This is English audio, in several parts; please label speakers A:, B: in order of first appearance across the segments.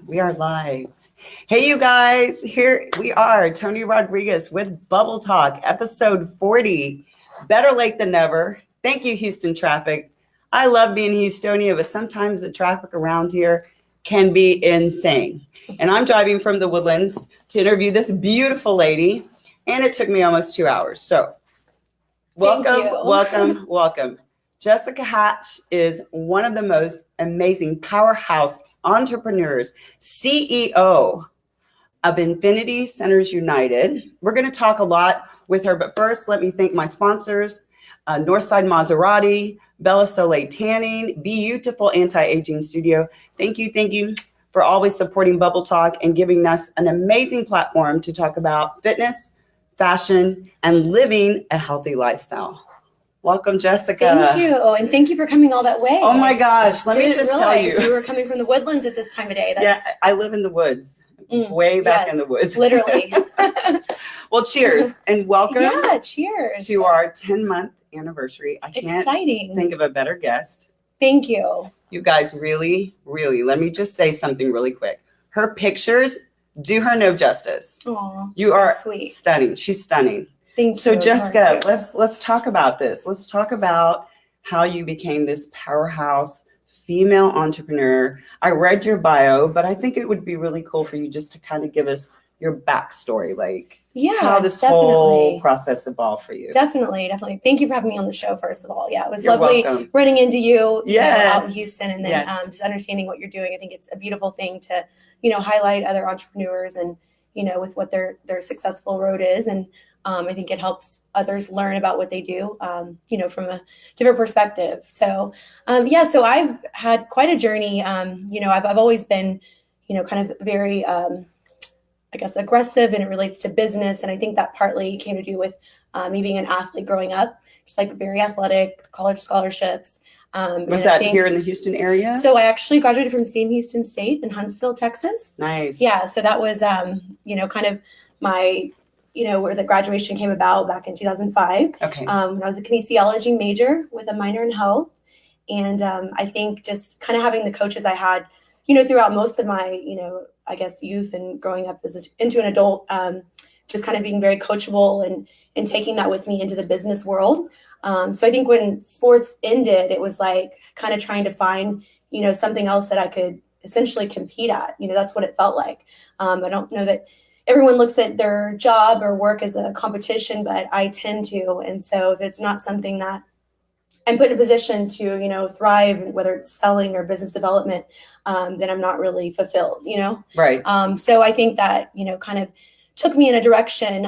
A: We are live. Hey, you guys, here we are, Toni Rodriguez with Bubble Talk, episode 40. Better late than never. Thank you, Houston traffic. I love being Houstonia, but sometimes the traffic around here can be insane. And I'm driving from the Woodlands to interview this beautiful lady, and it took me almost 2 hours. So, welcome. Jessica Hatch is one of the most amazing powerhouse entrepreneurs, CEO of Infinity Centers United. We're going to talk a lot with her, but first, let me thank my sponsors, Northside Maserati, Bella Soleil Tanning, Beautiful Anti-Aging Studio. Thank you for always supporting Bubble Talk and giving us an amazing platform to talk about fitness, fashion, and living a healthy lifestyle. Welcome, Jessica.
B: Thank you. And thank you for coming all that way.
A: Oh my gosh. Let me just tell you.
B: You were coming from the Woodlands at this time of day.
A: Yeah, I live in the woods, way back in the woods.
B: Literally.
A: Well, cheers and welcome.
B: Yeah, cheers.
A: To our 10-month anniversary. I can't
B: Exciting.
A: think of a better guest.
B: Thank you.
A: You guys really, let me just say something really quick. Her pictures do her no justice.
B: Aw,
A: you are
B: sweet.
A: Stunning. She's stunning.
B: Thank
A: So
B: you.
A: Jessica, let's talk about this. Let's talk about how you became this powerhouse female entrepreneur. I read your bio, but I think it would be really cool for you just to kind of give us your backstory, like how this whole process evolved for you.
B: Definitely. Thank you for having me on the show, first of all. Yeah, it was
A: You're
B: lovely
A: welcome.
B: running into you,
A: Yes.
B: out in Houston, and then just understanding what you're doing. I think it's a beautiful thing to, highlight other entrepreneurs and, with what their successful road is. And I think it helps others learn about what they do, from a different perspective. So, so I've had quite a journey. I've always been, kind of very, aggressive, and it relates to business. And I think that partly came to do with me being an athlete growing up, just like very athletic, college scholarships.
A: Was that here in the Houston area?
B: So I actually graduated from Sam Houston State in Huntsville, Texas.
A: Nice.
B: Yeah. So that was, kind of my, where the graduation came about back in 2005.
A: Okay.
B: I was a kinesiology major with a minor in health. And I think just kind of having the coaches I had, throughout most of my, youth and growing up into an adult, just kind of being very coachable and taking that with me into the business world. So I think when sports ended, it was like kind of trying to find, something else that I could essentially compete at. That's what it felt like. I don't know that everyone looks at their job or work as a competition, but I tend to. And so if it's not something that I'm put in a position to, thrive, whether it's selling or business development, then I'm not really fulfilled,
A: Right.
B: So I think that, kind of took me in a direction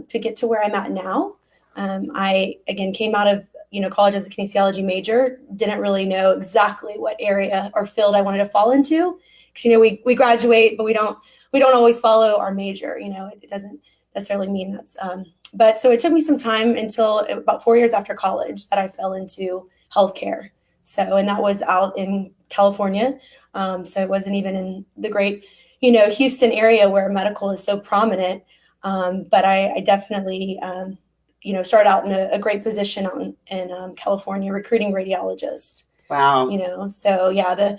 B: to get to where I'm at now. I, again, came out of, college as a kinesiology major, didn't really know exactly what area or field I wanted to fall into. Because, we graduate, but we don't always follow our major. It doesn't necessarily mean that's, but so it took me some time until about 4 years after college that I fell into healthcare. So, and that was out in California. So it wasn't even in the great, Houston area where medical is so prominent. But I definitely, started out in a great position in California, recruiting radiologists.
A: Wow.
B: So yeah,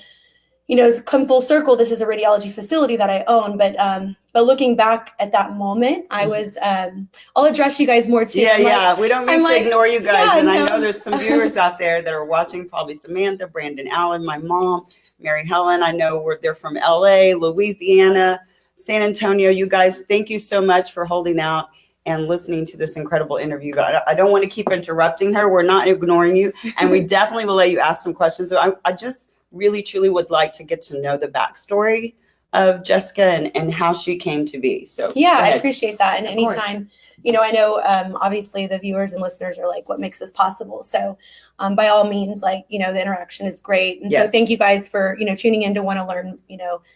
B: it's come full circle. This is a radiology facility that I own, but looking back at that moment, I was, I'll address you guys more too.
A: Yeah. We don't mean to ignore you guys. And I know there's some viewers out there that are watching, probably Samantha, Brandon Allen, my mom, Mary Helen. I know they're from LA, Louisiana, San Antonio. You guys, thank you so much for holding out and listening to this incredible interview. I don't want to keep interrupting her. We're not ignoring you. And we definitely will let you ask some questions. So I just really, truly would like to get to know the backstory of Jessica and how she came to be. So
B: yeah, I appreciate that. And
A: of
B: anytime, I know obviously the viewers and listeners are like, what makes this possible? So by all means, the interaction is great. And so thank you guys for, tuning in to want to learn,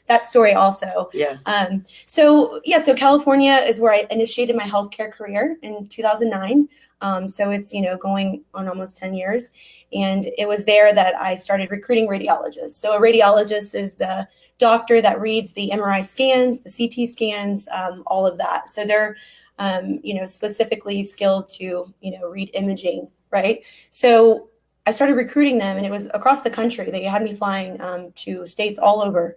B: that story also.
A: Yes.
B: So California is where I initiated my healthcare career in 2009. So it's, going on almost 10 years. And it was there that I started recruiting radiologists. So a radiologist is the doctor that reads the MRI scans, the CT scans, all of that. So they're, specifically skilled to, read imaging, right? So I started recruiting them, and it was across the country. They had me flying to states all over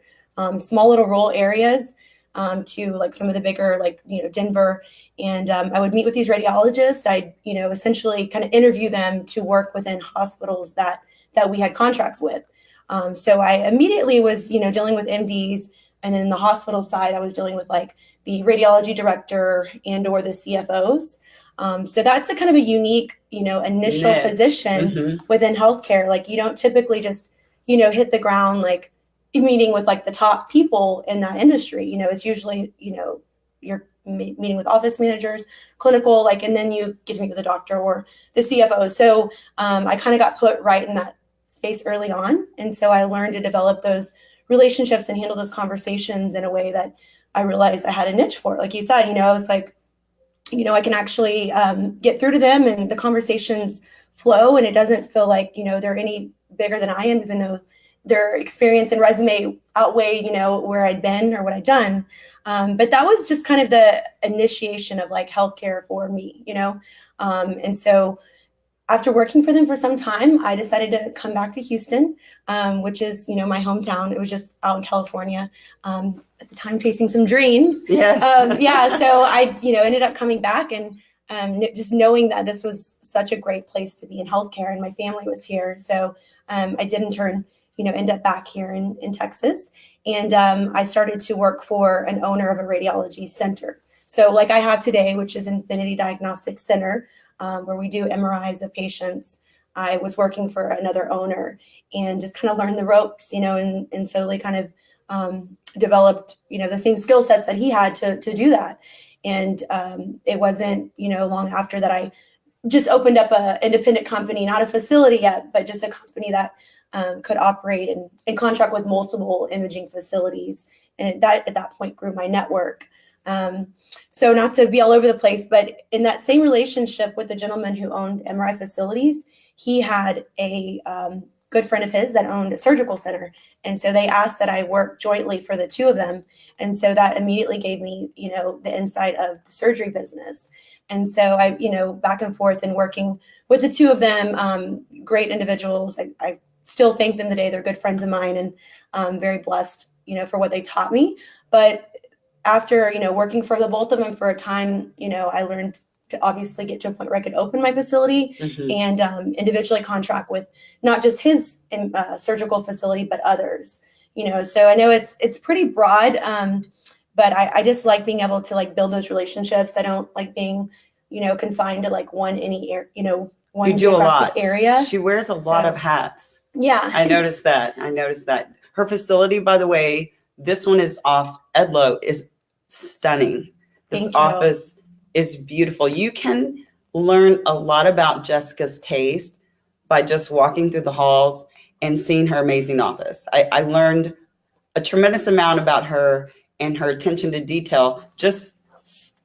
B: small little rural areas to like some of the bigger, like, Denver. And I would meet with these radiologists. I'd, essentially kind of interview them to work within hospitals that we had contracts with. So I immediately was, dealing with MDs. And then the hospital side, I was dealing with like the radiology director and or the CFOs. So that's a kind of a unique, initial position within healthcare. Like you don't typically just, hit the ground, like meeting with like the top people in that industry. It's usually, you're meeting with office managers, clinical, like, and then you get to meet with the doctor or the CFO. So I kind of got put right in that space early on. And so I learned to develop those relationships and handle those conversations in a way that I realized I had a niche for it. Like you said, I was like, I can actually get through to them and the conversations flow, and it doesn't feel like, they're any bigger than I am, even though their experience and resume outweigh, where I'd been or what I'd done. But that was just kind of the initiation of like healthcare for me, and so after working for them for some time, I decided to come back to Houston, which is, my hometown. It was just out in California, at the time chasing some dreams.
A: Yes.
B: So I, ended up coming back and just knowing that this was such a great place to be in healthcare and my family was here. So I did in turn, end up back here in Texas. And I started to work for an owner of a radiology center. So like I have today, which is Infinity Diagnostic Center, where we do MRIs of patients. I was working for another owner and just kind of learned the ropes, and slowly kind of developed, the same skill sets that he had to do that. And it wasn't, long after that I just opened up an independent company, not a facility yet, but just a company that could operate and contract with multiple imaging facilities. And that at that point grew my network. So not to be all over the place, but in that same relationship with the gentleman who owned MRI facilities, he had a good friend of his that owned a surgical center. And so they asked that I work jointly for the two of them. And so that immediately gave me, the insight of the surgery business. And so I, back and forth and working with the two of them, great individuals. I still thank them today. They're good friends of mine, and I'm very blessed, for what they taught me. But after, working for the both of them for a time, I learned to obviously get to a point where I could open my facility and individually contract with not just his surgical facility, but others, so I know it's pretty broad, but I just like being able to like build those relationships. I don't like being, confined to like one one
A: you do a lot
B: area.
A: She wears a lot of hats.
B: Yeah.
A: I noticed that. Her facility, by the way, this one is off Edlow, is stunning. This office is beautiful. You can learn a lot about Jessica's taste by just walking through the halls and seeing her amazing office. I learned a tremendous amount about her and her attention to detail just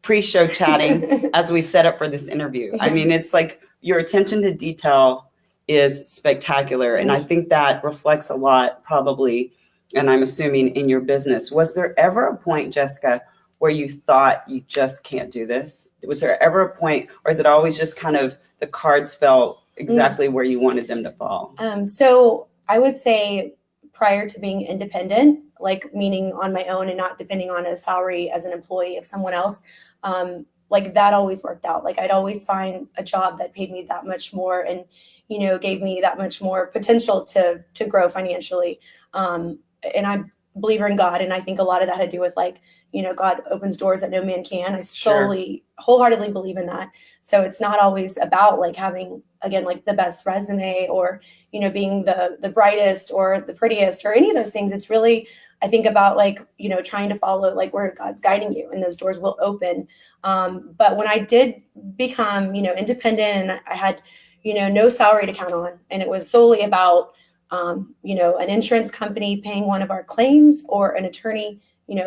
A: pre-show chatting as we set up for this interview. I mean, it's like your attention to detail is spectacular. And I think that reflects a lot probably, and I'm assuming, in your business. Was there ever a point, Jessica, where you thought you just can't do this? Was there ever a point, or is it always just kind of the cards fell exactly where you wanted them to fall?
B: So I would say prior to being independent, like meaning on my own and not depending on a salary as an employee of someone else, like that always worked out. Like I'd always find a job that paid me that much more and, gave me that much more potential to grow financially. And I'm a believer in God. And I think a lot of that had to do with like, God opens doors that no man can. I solely, wholeheartedly believe in that. So it's not always about like having, again, like the best resume or, being the brightest or the prettiest or any of those things. It's really, I think about like, trying to follow like where God's guiding you and those doors will open. But when I did become, independent and I had, no salary to count on, and it was solely about, an insurance company paying one of our claims or an attorney,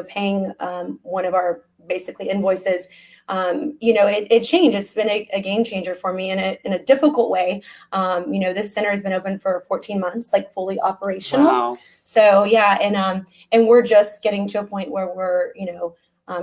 B: paying one of our basically invoices, it changed. It's been a game changer for me in a difficult way. This center has been open for 14 months, like fully operational.
A: Wow.
B: So yeah. And we're just getting to a point where we're,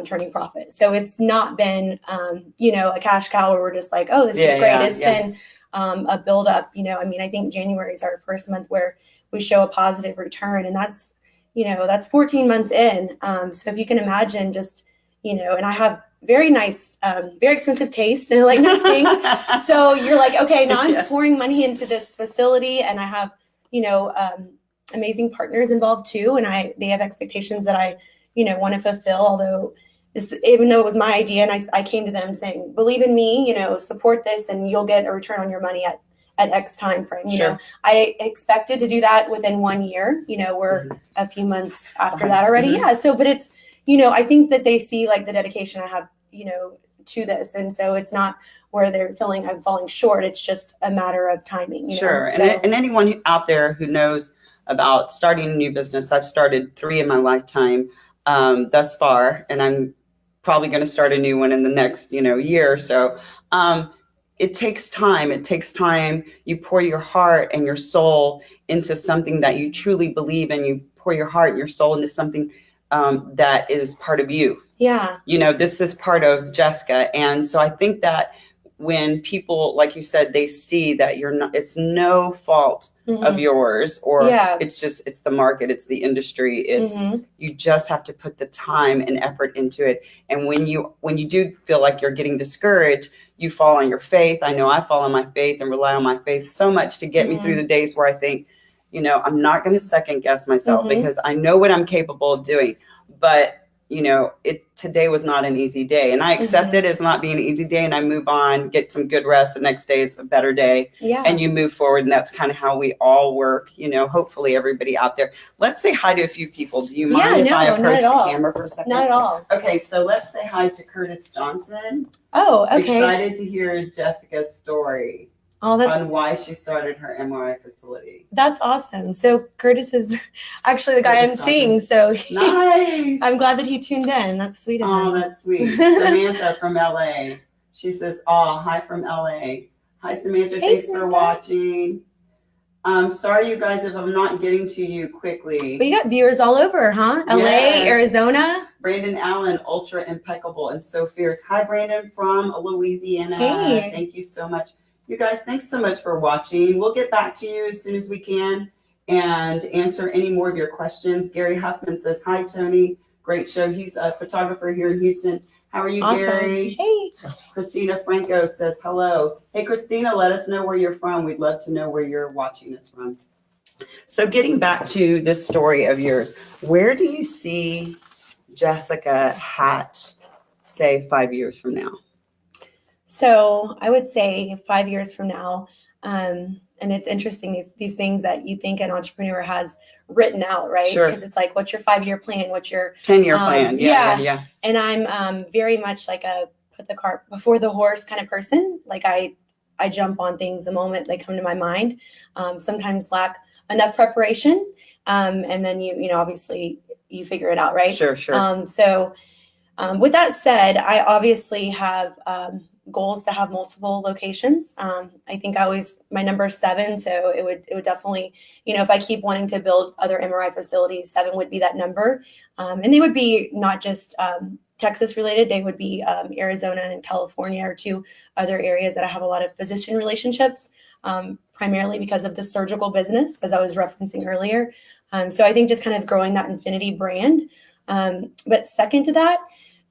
B: turning profit. So it's not been, a cash cow where we're just like, oh, this is great. It's been a build up, I think January is our first month where we show a positive return, and that's, that's 14 months in. So if you can imagine just, and I have very nice, very expensive taste and I like nice things. So you're like, okay, now I'm
A: Yes.
B: pouring money into this facility and I have, amazing partners involved too. And they have expectations that I, want to fulfill, although even though it was my idea and I came to them saying, believe in me, support this and you'll get a return on your money at X time frame.
A: Sure.
B: I expected to do that within 1 year, we're a few months after that already.
A: Mm-hmm.
B: Yeah. So, but it's, I think that they see like the dedication I have, to this. And so it's not where they're feeling I'm falling short. It's just a matter of timing.
A: Sure.
B: So,
A: And anyone out there who knows about starting a new business, I've started 3 in my lifetime thus far, and I'm probably going to start a new one in the next, year or so. It takes time. It takes time. You pour your heart and your soul into something that you truly believe in. You pour your heart and your soul into something that is part of you.
B: Yeah.
A: This is part of Jessica. And so I think that when people, like you said, they see that it's no fault of yours, or it's the market, it's the industry. You just have to put the time and effort into it. And when you do feel like you're getting discouraged, you fall on your faith. I know I fall on my faith and rely on my faith so much to get me through the days where I think, I'm not going to second guess myself because I know what I'm capable of doing. But today was not an easy day, and I accept it as not being an easy day, and I move on, get some good rest. The next day is a better day, and you move forward, and that's kind of how we all work. Hopefully everybody out there. Let's say hi to a few people. Do you mind if I approach the camera for a second?
B: Not at all.
A: Okay, so let's say hi to Curtis Johnson.
B: Oh, okay.
A: Excited to hear Jessica's story. On why she started her MRI facility.
B: That's awesome. So Curtis is actually the guy I'm seeing. So
A: nice.
B: I'm glad that he tuned in. That's sweet of him.
A: Oh, that's sweet. Samantha from LA. She says, hi from LA. Hi, Samantha.
B: Hey,
A: Thanks for watching. Sorry, you guys, if I'm not getting to you quickly.
B: But you got viewers all over, huh? LA,
A: yes.
B: Arizona.
A: Brandon Allen, ultra impeccable and so fierce. Hi, Brandon from Louisiana.
B: Hey.
A: Thank you so much. You guys, thanks so much for watching. We'll get back to you as soon as we can and answer any more of your questions. Gary Huffman says, hi, Toni. Great show. He's a photographer here in Houston. How are you,
B: awesome.
A: Gary?
B: Hey.
A: Christina Franco says, hello. Hey, Christina, let us know where you're from. We'd love to know where you're watching us from. So getting back to this story of yours, where do you see Jessica Hatch, say, 5 years from now?
B: So I would say 5 years from now, and it's interesting, these things that you think an entrepreneur has written out, right?
A: Sure.
B: Because it's like, what's your 5-year plan? What's your
A: 10-year plan? Yeah.
B: And I'm very much like a put the cart before the horse kind of person. Like I jump on things the moment they come to my mind. Sometimes lack enough preparation, and then you obviously you figure it out, right?
A: Sure.
B: So with that said, I obviously have goals to have multiple locations. I think my number is 7. So it would definitely, if I keep wanting to build other MRI facilities, 7 would be that number. And they would be not just Texas related, they would be Arizona and California are 2 other areas that I have a lot of physician relationships, primarily because of the surgical business, as I was referencing earlier. So I think just kind of growing that Infinity brand. But second to that,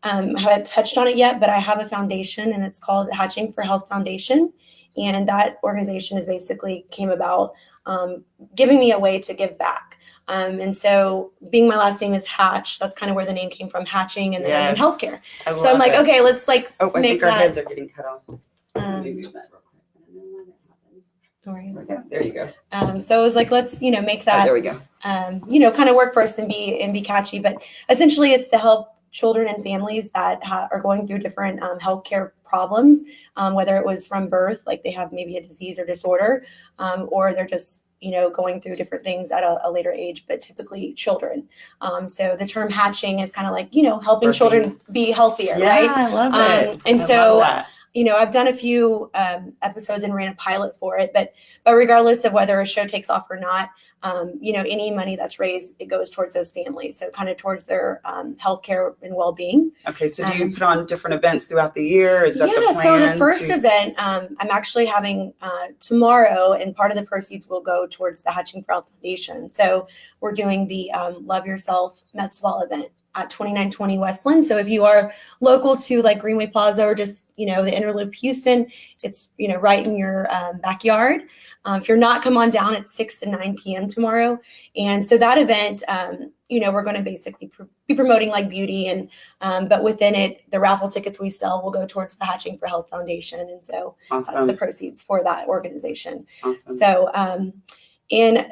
B: I haven't touched on it yet, but I have a foundation and it's called Hatching for Health Foundation. And that organization is basically came about giving me a way to give back. And so being my last name is Hatch, that's kind of where the name came from, hatching, and then I'm in healthcare. So I'm like, okay, let's
A: I think our heads are getting cut off. Maybe that real quick. I don't know why that happened.
B: No worries.
A: There you go.
B: So it was like, let's, make that,
A: there we go.
B: Kind of work for us and be catchy. But essentially it's to help children and families that are going through different healthcare problems, whether it was from birth, like they have maybe a disease or disorder, or they're just, going through different things at a later age, but typically children. So the term hatching is kind of like, helping children be healthier, right?
A: I love it.
B: And so I've done a few episodes and ran a pilot for it, but regardless of whether a show takes off or not, any money that's raised, it goes towards those families. So kind of towards their healthcare and well-being.
A: Okay. So do you put on different events throughout the year? Is that the plan?
B: So the first event I'm actually having tomorrow, and part of the proceeds will go towards the Hatching for Health Foundation. So we're doing the Love Yourself Med Spa event at 2920 Westland. So if you are local to like Greenway Plaza or just, the inner loop Houston, it's, right in your backyard. If you're not, come on down at 6 to 9 p.m. tomorrow. And so that event, we're going to basically be promoting like beauty and, but within it, the raffle tickets we sell will go towards the Hatching for Health Foundation. And so that's the proceeds for that organization.
A: Awesome.
B: So, and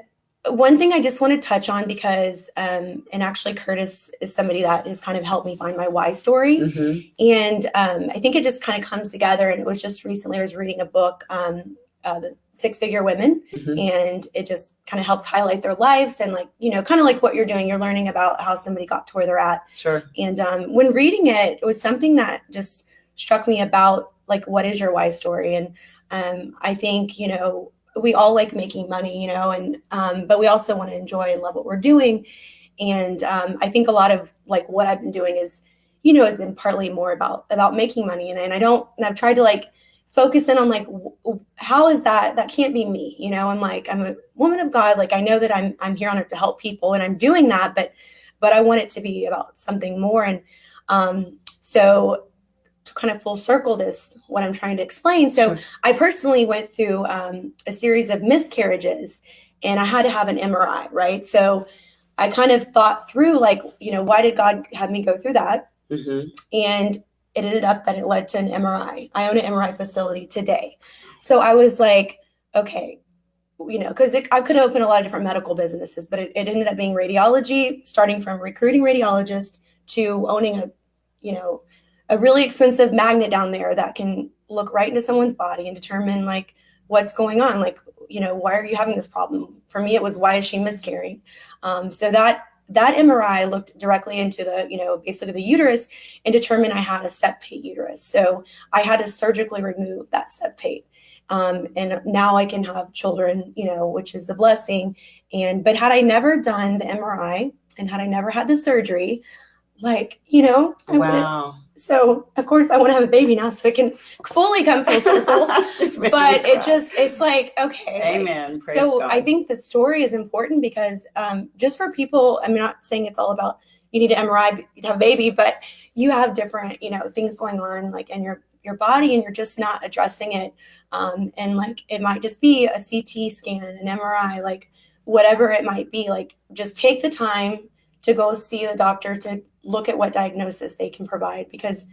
B: one thing I just want to touch on because, and actually Curtis is somebody that has kind of helped me find my why story.
A: Mm-hmm.
B: And I think it just kind of comes together. And it was just recently, I was reading a book, the Six Figure Women,
A: Mm-hmm.
B: and it just kind of helps highlight their lives and like, kind of like what you're doing, you're learning about how somebody got to where they're at.
A: Sure.
B: And when reading it, it was something that just struck me about like, what is your why story? And I think, we all like making money, and but we also want to enjoy and love what we're doing. And I think a lot of like what I've been doing is, has been partly more about making money. And I've tried to like focus in on like, how is that can't be me. I'm a woman of God. Like, I know that I'm here on earth to help people and I'm doing that, but I want it to be about something more. And so to kind of full circle this, what I'm trying to explain. So I personally went through a series of miscarriages and I had to have an MRI, right? So I kind of thought through like, why did God have me go through that?
A: Mm-hmm.
B: And it ended up that it led to an MRI. I own an MRI facility today. So I was like, okay, because I could open a lot of different medical businesses, but it ended up being radiology, starting from recruiting radiologists to owning a really expensive magnet down there that can look right into someone's body and determine like what's going on. Like, why are you having this problem? For me, it was, why is she miscarrying? So that MRI looked directly into the, basically the uterus and determined I had a septate uterus. So I had to surgically remove that septate. And now I can have children, which is a blessing. But had I never done the MRI and had I never had the surgery, like, I
A: Wow.
B: So of course I want to have a baby now so it can fully come full circle. But it's like, okay.
A: Amen.
B: Like,
A: Praise
B: so
A: God.
B: I think the story is important because just for people, I'm not saying it's all about you need an MRI to have a baby, but you have different, things going on like in your body and you're just not addressing it. And like, it might just be a CT scan, an MRI, like whatever it might be, like just take the time to go see the doctor to look at what diagnosis they can provide. Because,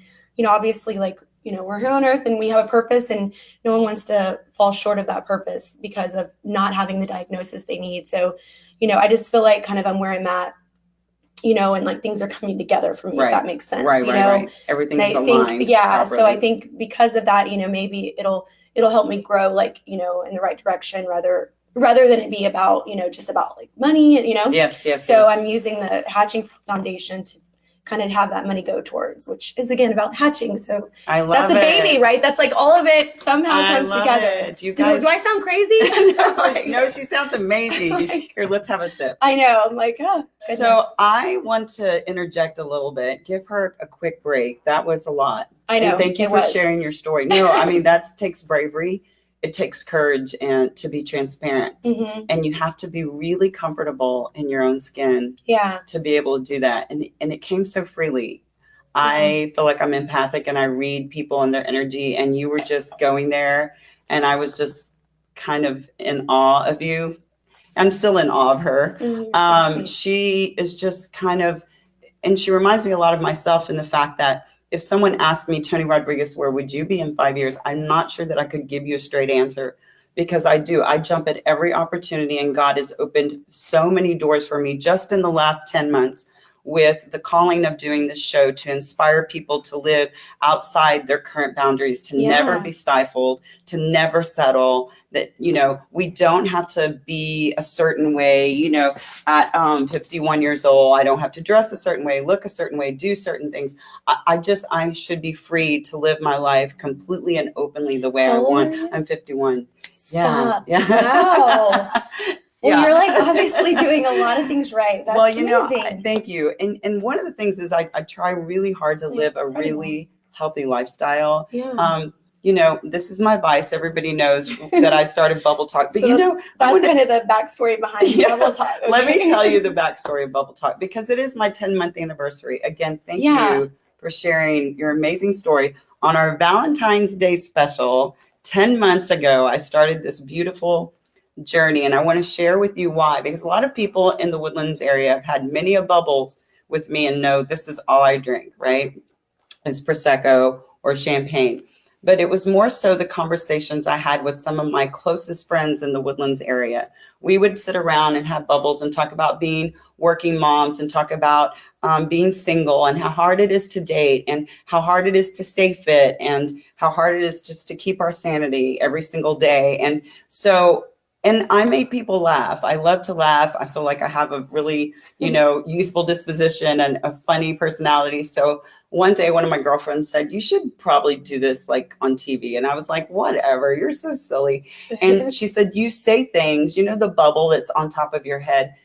B: obviously like, we're here on earth and we have a purpose and no one wants to fall short of that purpose because of not having the diagnosis they need. So, I just feel like kind of I'm where I'm at, and like things are coming together for me,
A: Right.
B: if that makes sense.
A: Right. Everything's aligned.
B: So I think because of that, maybe it'll help me grow like, in the right direction rather than it be about, just about like money,
A: Yes.
B: So I'm using the Hatching Foundation to kind of have that money go towards, which is again about hatching. So
A: I love
B: that's a baby, right? That's like all of it somehow comes together.
A: It. You guys,
B: do I sound crazy?
A: No, she sounds amazing. Here, let's have a sip.
B: I know. I'm like, oh, goodness.
A: So I want to interject a little bit, give her a quick break. That was a lot.
B: I know.
A: And thank you for sharing your story. No, I mean, that takes bravery. It takes courage and to be transparent.
B: Mm-hmm.
A: And you have to be really comfortable in your own skin to be able to do that. And it came so freely. Yeah. I feel like I'm empathic and I read people and their energy, and you were just going there and I was just kind of in awe of you. I'm still in awe of her.
B: Mm-hmm.
A: She is just kind of, and she reminds me a lot of myself in the fact that if someone asked me, Toni Rodriguez, where would you be in 5 years? I'm not sure that I could give you a straight answer because I jump at every opportunity, and God has opened so many doors for me just in the last 10 months with the calling of doing this show to inspire people to live outside their current boundaries, to never be stifled, to never settle, that, you know, we don't have to be a certain way, you know, at 51 years old, I don't have to dress a certain way, look a certain way, do certain things. I should be free to live my life completely and openly the way I want. I'm 51.
B: Stop.
A: Yeah.
B: Wow. Well,
A: Yeah.
B: you're like obviously doing a lot of things right. That's
A: well, you know,
B: amazing.
A: thank you. And one of the things is I try really hard to live a really healthy lifestyle.
B: Yeah.
A: You know, this is my vice. Everybody knows that I started Bubble Talk, but
B: So
A: you know,
B: that's kind of the backstory behind Bubble Talk. Okay.
A: Let me tell you the backstory of Bubble Talk, because it is my 10-month anniversary. Again, thank you for sharing your amazing story. On our Valentine's Day special, 10 months ago, I started this beautiful journey, and I want to share with you why, because a lot of people in the Woodlands area have had many a bubbles with me and know this is all I drink, right? It's Prosecco or champagne. But it was more so the conversations I had with some of my closest friends in the Woodlands area. We would sit around and have bubbles and talk about being working moms, and talk about being single, and how hard it is to date, and how hard it is to stay fit, and how hard it is just to keep our sanity every single day. And so, and I made people laugh. I love to laugh. I feel like I have a really, you know, youthful disposition and a funny personality. So one day, one of my girlfriends said, you should probably do this like on TV. And I was like, whatever, you're so silly. And she said, you say things, you know, the bubble that's on top of your head.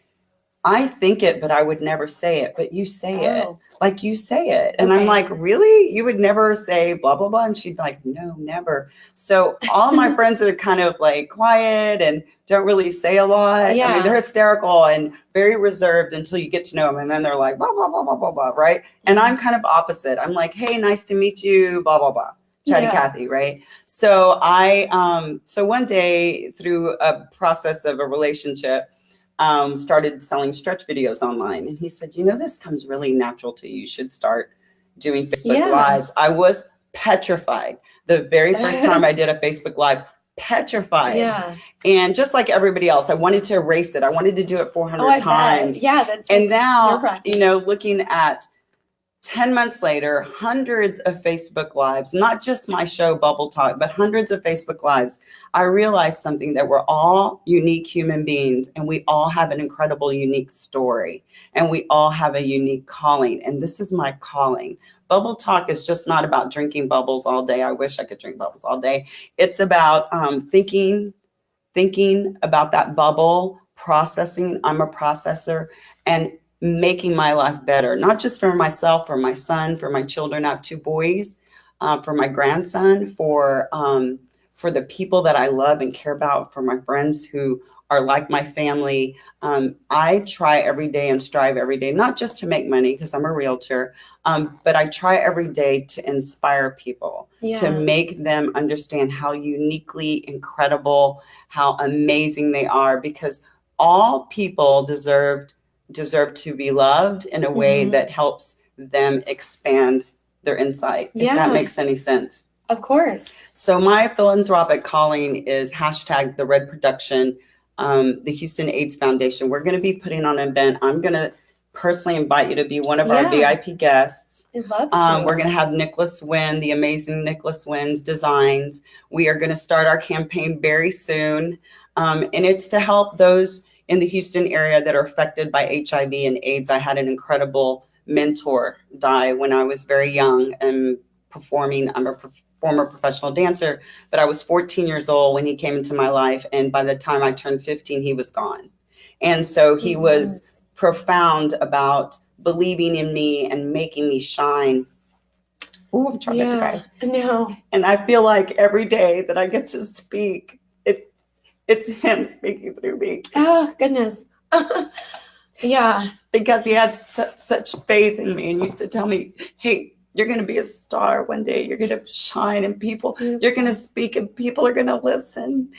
A: I think it, but I would never say it, but you say it, like you say it. And I'm like, really? You would never say blah, blah, blah. And she'd be like, no, never. So all my friends are kind of like quiet and don't really say a lot.
B: Yeah.
A: I mean, they're hysterical and very reserved until you get to know them. And then they're like, blah, blah, blah, blah, blah, blah, right? And I'm kind of opposite. I'm like, hey, nice to meet you, blah, blah, blah. Chatty Cathy, right? So so one day, through a process of a relationship, started selling stretch videos online. And he said, you know, this comes really natural to you. You should start doing Facebook Lives. I was petrified. The very first time I did a Facebook Live, petrified. Yeah. And just like everybody else, I wanted to erase it. I wanted to do it 400 times.
B: Bet. Yeah. That's
A: and now, you know, looking at 10 months later, hundreds of Facebook Lives, not just my show Bubble Talk, but hundreds of Facebook Lives, I realized something, that we're all unique human beings, and we all have an incredible, unique story, and we all have a unique calling. And this is my calling. Bubble Talk is just not about drinking bubbles all day. I wish I could drink bubbles all day. It's about thinking about that bubble, processing. I'm a processor, and making my life better, not just for myself, for my son, for my children. I have 2 boys, for my grandson, for the people that I love and care about, for my friends who are like my family. I try every day and strive every day, not just to make money, because I'm a realtor, but I try every day to inspire people, to make them understand how uniquely incredible, how amazing they are, because all people deserve to be loved in a way that helps them expand their insight, if that makes any sense.
B: Of course.
A: So my philanthropic calling is hashtag the Red Production, the Houston AIDS Foundation. We're going to be putting on an event. I'm going to personally invite you to be one of our VIP guests.
B: I'd love to.
A: We're going to have Nicholas Wynn, the amazing Nicholas Wynn's designs. We are going to start our campaign very soon. And it's to help those in the Houston area that are affected by HIV and AIDS. I had an incredible mentor die when I was very young and performing. I'm a former professional dancer, but I was 14 years old when he came into my life. And by the time I turned 15, he was gone. And so he was profound about believing in me and making me shine. Oh, I'm trying not to cry.
B: No.
A: And I feel like every day that I get to speak, it's him speaking through me.
B: Oh, goodness. Yeah.
A: Because he had such faith in me and used to tell me, hey, you're going to be a star one day. You're going to shine, and you're going to speak, and people are going to listen.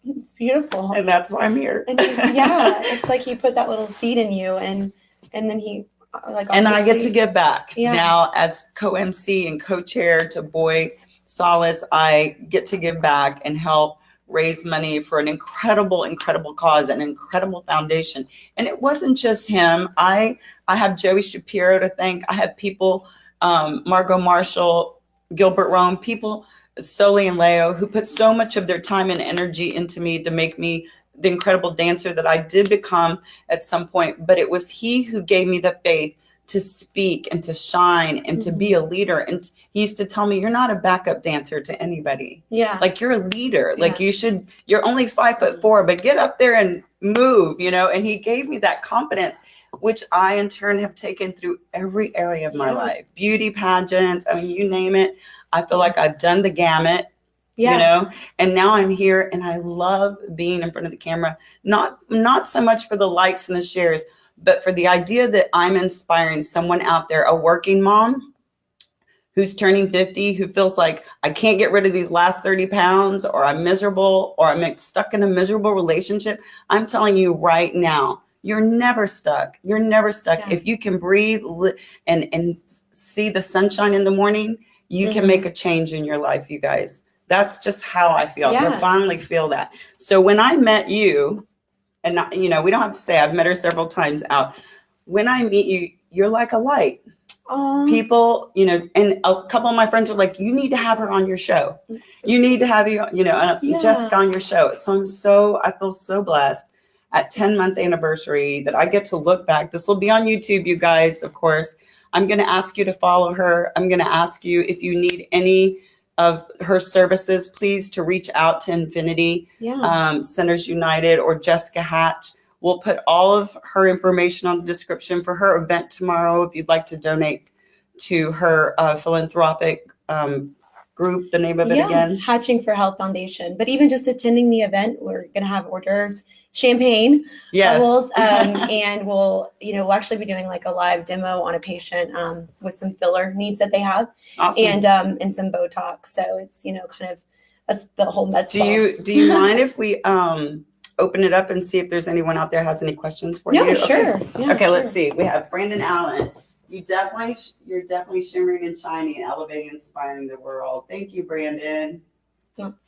B: It's beautiful.
A: And that's why I'm here.
B: And it's like he put that little seed in you, and then he
A: and I get to give back. Now as co-MC and co-chair to Boy Solace, I get to give back and help raise money for an incredible cause, an incredible foundation. And it wasn't just him. I have Joey Shapiro to thank. I have people, Margot Marshall, Gilbert Rome, people, Soli and Leo, who put so much of their time and energy into me to make me the incredible dancer that I did become at some point. But it was he who gave me the faith to speak and to shine and to be a leader. And he used to tell me, you're not a backup dancer to anybody.
B: Yeah.
A: Like, you're a leader. Like, you're only 5'4", but get up there and move, and he gave me that confidence, which I in turn have taken through every area of my life. Beauty pageants, I mean, you name it. I feel like I've done the gamut. And now I'm here and I love being in front of the camera, not so much for the likes and the shares, but for the idea that I'm inspiring someone out there, a working mom who's turning 50, who feels like I can't get rid of these last 30 pounds, or I'm miserable, or I'm stuck in a miserable relationship. I'm telling you right now, you're never stuck. You're never stuck. Yeah. If you can breathe and see the sunshine in the morning, you can make a change in your life, you guys. That's just how I feel. I finally feel that. So when I met you, and we don't have to say, I've met her several times out. When I meet you, you're like a light. Aww. People, and a couple of my friends were like, you need to have her on your show. You need to have Jessica on your show. So I feel so blessed at 10-month anniversary that I get to look back. This will be on YouTube, you guys, of course. I'm going to ask you to follow her. I'm going to ask you if you need any of her services, please, to reach out to Infinity Centers United or Jessica Hatch. We'll put all of her information on the description for her event tomorrow if you'd like to donate to her philanthropic group. The name of it again?
B: Hatching for Health Foundation. But even just attending the event, we're going to have hors d'oeuvres, champagne, bubbles, and we'll actually be doing like a live demo on a patient with some filler needs that they have, and some Botox. So it's kind of, that's the whole med spa.
A: Do you mind if we open it up and see if there's anyone out there has any questions for you?
B: Sure.
A: Okay, let's see. We have Brandon Allen. You're definitely shimmering and shining, elevating, inspiring the world. Thank you, Brandon.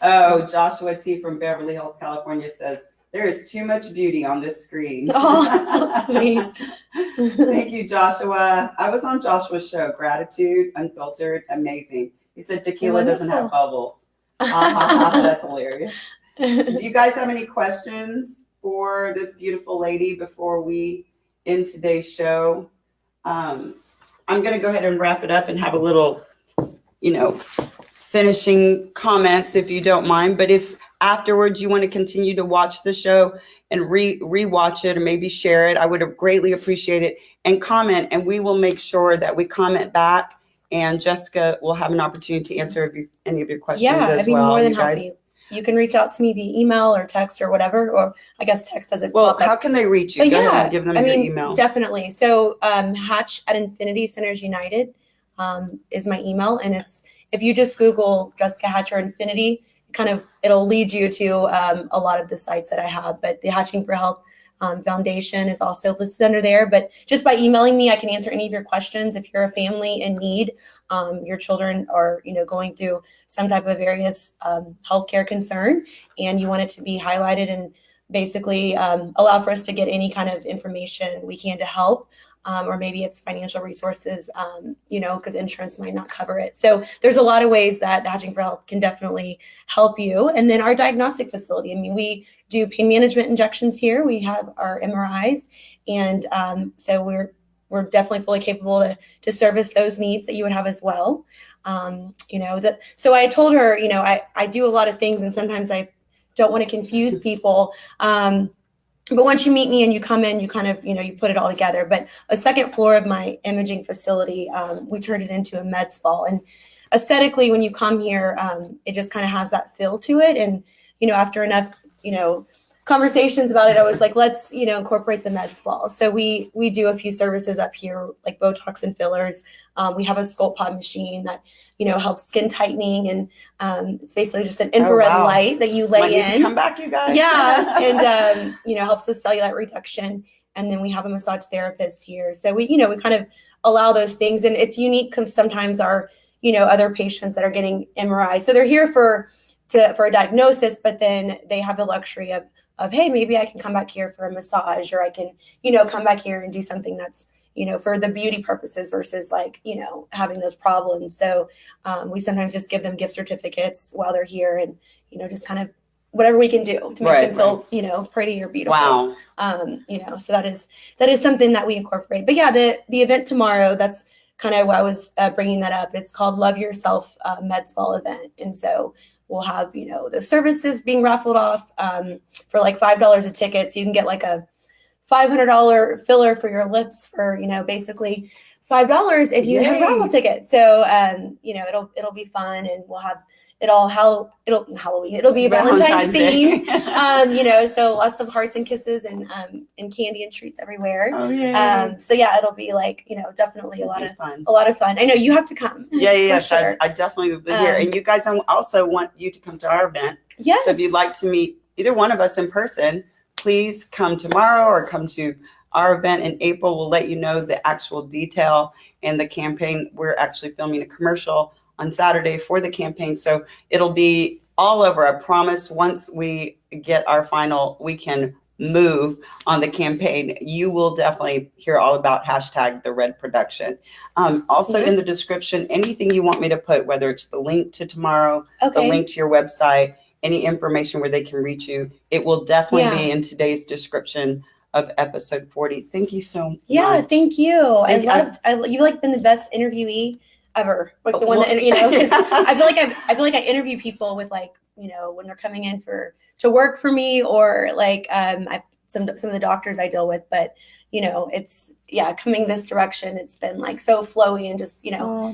A: Joshua T from Beverly Hills, California says, there is too much beauty on this screen.
B: Oh, sweet.
A: Thank you, Joshua. I was on Joshua's show, Gratitude, Unfiltered, amazing. He said tequila doesn't have bubbles. That's hilarious. Do you guys have any questions for this beautiful lady before we end today's show? I'm going to go ahead and wrap it up and have a little, finishing comments, if you don't mind. But if afterwards you want to continue to watch the show and re-watch it or maybe share it, I would greatly appreciate it. And comment, and we will make sure that we comment back, and Jessica will have an opportunity to answer any of your questions as well.
B: I'd be more than happy. You can reach out to me via email or text or whatever, or I guess text doesn't.
A: Well, how can they reach you? Go ahead and give them your email.
B: Definitely. So Hatch at Infinity Centers United is my email, and it's, if you just Google Jessica Hatch or Infinity, it'll lead you to a lot of the sites that I have. But the Hatching for Health Foundation is also listed under there. But just by emailing me, I can answer any of your questions. If you're a family in need, your children are going through some type of various healthcare concern, and you want it to be highlighted and basically allow for us to get any kind of information we can to help. Or maybe it's financial resources, because insurance might not cover it. So there's a lot of ways that Hatching for Health can definitely help you. And then our diagnostic facility. We do pain management injections here. We have our MRIs. And so we're definitely fully capable to service those needs that you would have as well. So I told her, I do a lot of things, and sometimes I don't want to confuse people. But once you meet me and you come in, you you put it all together. But a second floor of my imaging facility, we turned it into a med spa. And aesthetically, when you come here, it just kind of has that feel to it. And, after enough, conversations about it, I was like, let's, incorporate the med spa. So we do a few services up here, like Botox and fillers. We have a Sculpt Pod machine that, helps skin tightening, and it's basically just an infrared light that you lay in.
A: Come back, you guys.
B: Yeah, and helps with cellulite reduction. And then we have a massage therapist here. So we kind of allow those things, and it's unique because sometimes our other patients that are getting MRI, so they're here for for a diagnosis, but then they have the luxury of, hey, maybe I can come back here for a massage, or I can, come back here and do something that's, for the beauty purposes versus like, having those problems. So we sometimes just give them gift certificates while they're here, and, just kind of whatever we can do to make them feel, pretty or beautiful.
A: Wow.
B: So that is something that we incorporate. But yeah, the event tomorrow, that's kind of why I was bringing that up. It's called Love Yourself Med Spa event. And so we'll have, the services being raffled off for like $5 a ticket. So you can get like a $500 filler for your lips for, basically $5 if you have a raffle ticket. So, it'll be fun, and we'll have it'll Halloween. It'll be Valentine's theme. So lots of hearts and kisses and candy and treats everywhere.
A: Oh yeah.
B: So yeah, it'll be like, definitely a lot of fun. I know you have to come.
A: Yes, sure. I definitely will be here. And you guys, I also want you to come to our event.
B: Yes.
A: So if you'd like to meet either one of us in person, please come tomorrow or come to our event in April. We'll let you know the actual detail and the campaign. We're actually filming a commercial on Saturday for the campaign. So it'll be all over. I promise once we get our final, we can move on the campaign. You will definitely hear all about #the Red Production. Also in the description, anything you want me to put, whether it's the link to tomorrow, the link to your website, any information where they can reach you, it will definitely be in today's description of episode 40. Thank you so much.
B: Yeah, thank you. You've like been the best interviewee ever, like the one that, because I feel like I interview people with like, when they're coming in to work for me, or like some of the doctors I deal with, but it's coming this direction, it's been like so flowy and just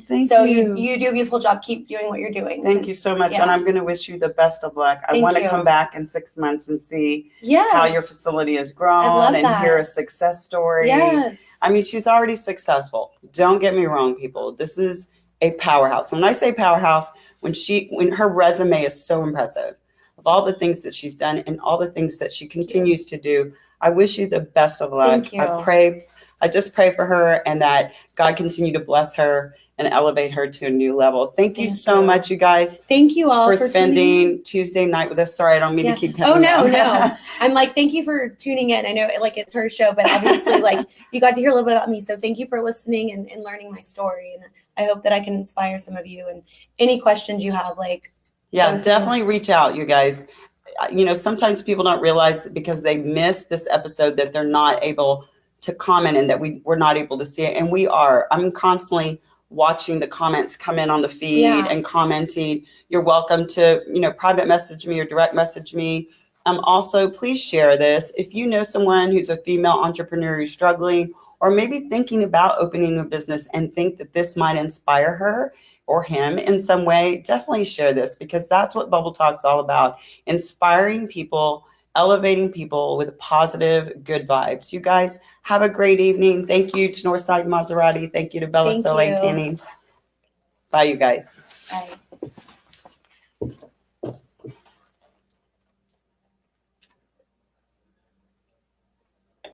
A: thank
B: so
A: you.
B: You do a beautiful job. Keep doing what you're doing.
A: Thank you so much. And I'm going to wish you the best of luck. I want to come back in 6 months and see how your facility has grown and hear a success story.
B: Yes.
A: I mean, she's already successful. Don't get me wrong, people. This is a powerhouse. When I say powerhouse, when her resume is so impressive of all the things that she's done and all the things that she continues to do, I wish you the best of luck.
B: Thank you.
A: I just pray for her, and that God continue to bless her and elevate her to a new level. Thank you so much, you guys.
B: Thank you all
A: for spending Tuesday night with us. Sorry, I don't mean to keep cutting.
B: No. I'm like, thank you for tuning in. I know it's her show, but obviously like you got to hear a little bit about me. So thank you for listening and learning my story. And I hope that I can inspire some of you, and any questions you have,
A: definitely reach out, you guys. Sometimes people don't realize that because they missed this episode that they're not able to comment, and that we're not able to see it. And we are. I'm constantly watching the comments come in on the feed and commenting. You're welcome to, private message me or direct message me. Also, please share this. If you know someone who's a female entrepreneur who's struggling, or maybe thinking about opening a business and think that this might inspire her or him in some way, definitely share this, because that's what Bubble Talk's all about. Inspiring people, elevating people with positive, good vibes. You guys have a great evening. Thank you to Northside Maserati. Thank you to Bella Soleil Tanning. Bye, you guys.
B: Bye.